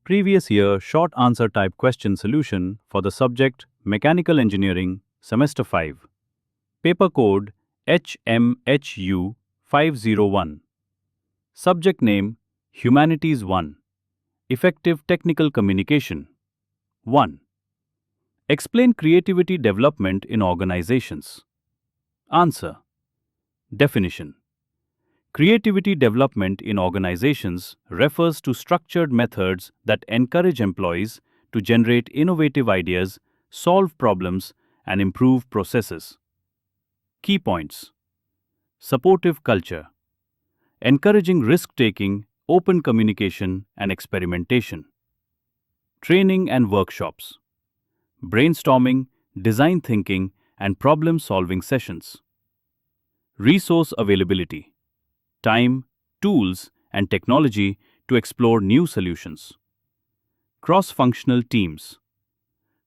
Previous year short answer type question solution for the subject Mechanical Engineering, Semester 5. Paper code HMHU 501. Subject name Humanities I. Effective Technical Communication. 1. Explain creativity development in organizations. Answer. Definition. Creativity development in organizations refers to structured methods that encourage employees to generate innovative ideas, solve problems, and improve processes. Key points. Supportive culture. Encouraging risk-taking, open communication, and experimentation. Training and workshops. Brainstorming, design thinking, and problem-solving sessions. Resource availability. Time, tools, and technology to explore new solutions. Cross-functional teams.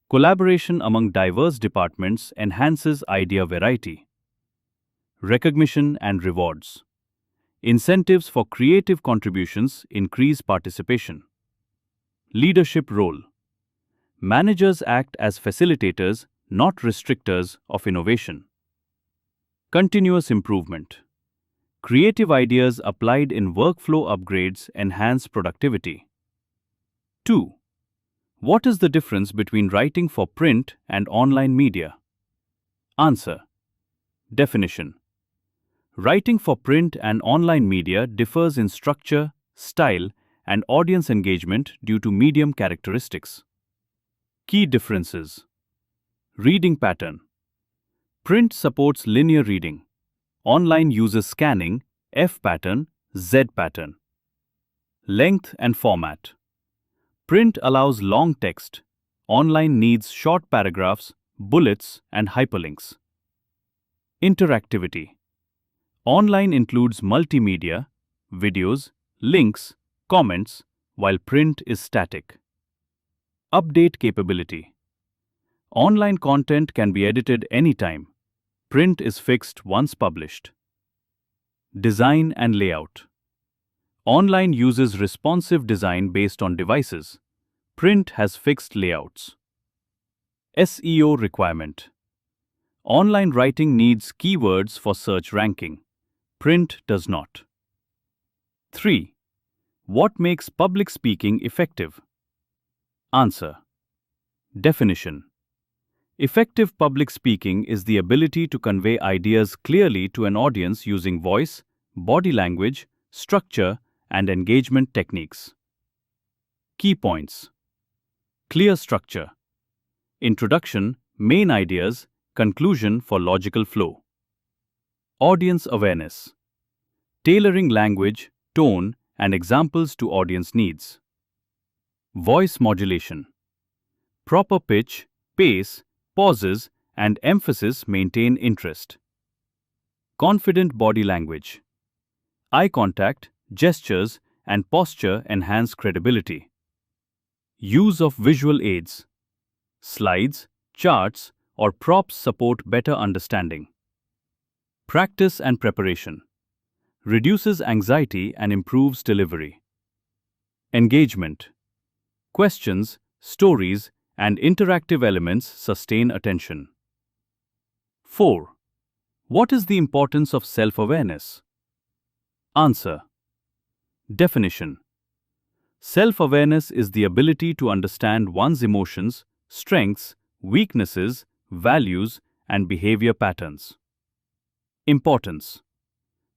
Collaboration among diverse departments enhances idea variety. Recognition and rewards. Incentives for creative contributions increase participation. Leadership role. Managers act as facilitators, not restrictors of innovation. Continuous improvement. Creative ideas applied in workflow upgrades enhance productivity. 2. What is the difference between writing for print and online media? Answer. Definition. Writing for print and online media differs in structure, style, and audience engagement due to medium characteristics. Key differences. Reading pattern. Print supports linear reading. Online uses scanning, F pattern, Z pattern. Length and format. Print allows long text. Online needs short paragraphs, bullets, and hyperlinks. Interactivity. Online includes multimedia, videos, links, comments, while print is static. Update capability. Online content can be edited anytime. Print is fixed once published. Design and layout. Online uses responsive design based on devices. Print has fixed layouts. SEO requirement. Online writing needs keywords for search ranking. Print does not. 3. What makes public speaking effective? Answer. Definition. Effective public speaking is the ability to convey ideas clearly to an audience using voice, body language, structure, and engagement techniques. Key points. Clear structure. Introduction, main ideas, conclusion for logical flow. Audience awareness. Tailoring language, tone, and examples to audience needs. Voice modulation. Proper pitch, pace, pauses, and emphasis maintain interest. Confident body language. Eye contact, gestures, and posture enhance credibility. Use of visual aids. Slides, charts, or props support better understanding. Practice and preparation. Reduces anxiety and improves delivery. Engagement. Questions, stories, and interactive elements sustain attention. 4. What is the importance of self-awareness? Answer. Definition. Self-awareness is the ability to understand one's emotions, strengths, weaknesses, values, and behavior patterns. Importance.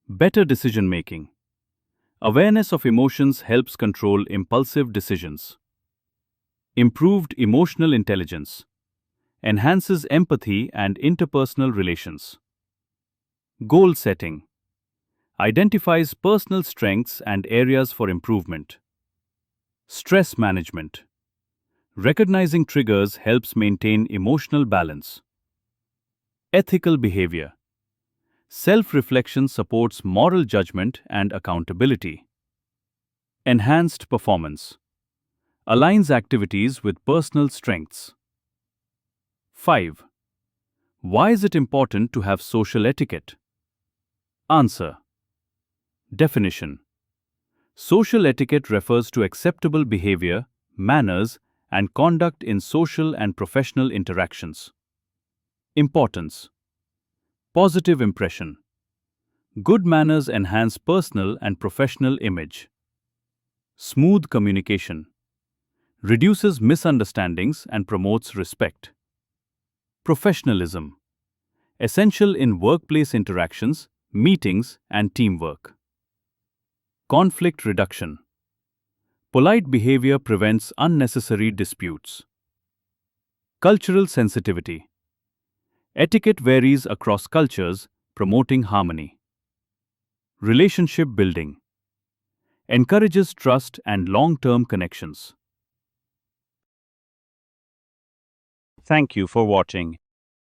Better decision-making. Awareness of emotions helps control impulsive decisions. Improved emotional intelligence. Enhances empathy and interpersonal relations. Goal setting. Identifies personal strengths and areas for improvement. Stress management. Recognizing triggers helps maintain emotional balance. Ethical behavior. Self-reflection supports moral judgment and accountability. Enhanced performance. Aligns activities with personal strengths. 5. Why is it important to have social etiquette? Answer. Definition. Social etiquette refers to acceptable behavior, manners, and conduct in social and professional interactions. Importance. Positive impression. Good manners enhance personal and professional image. Smooth communication. Reduces misunderstandings and promotes respect. Professionalism. Essential in workplace interactions, meetings, and teamwork. Conflict reduction. Polite behavior prevents unnecessary disputes. Cultural sensitivity. Etiquette varies across cultures, promoting harmony. Relationship building. Encourages trust and long-term connections. Thank you for watching.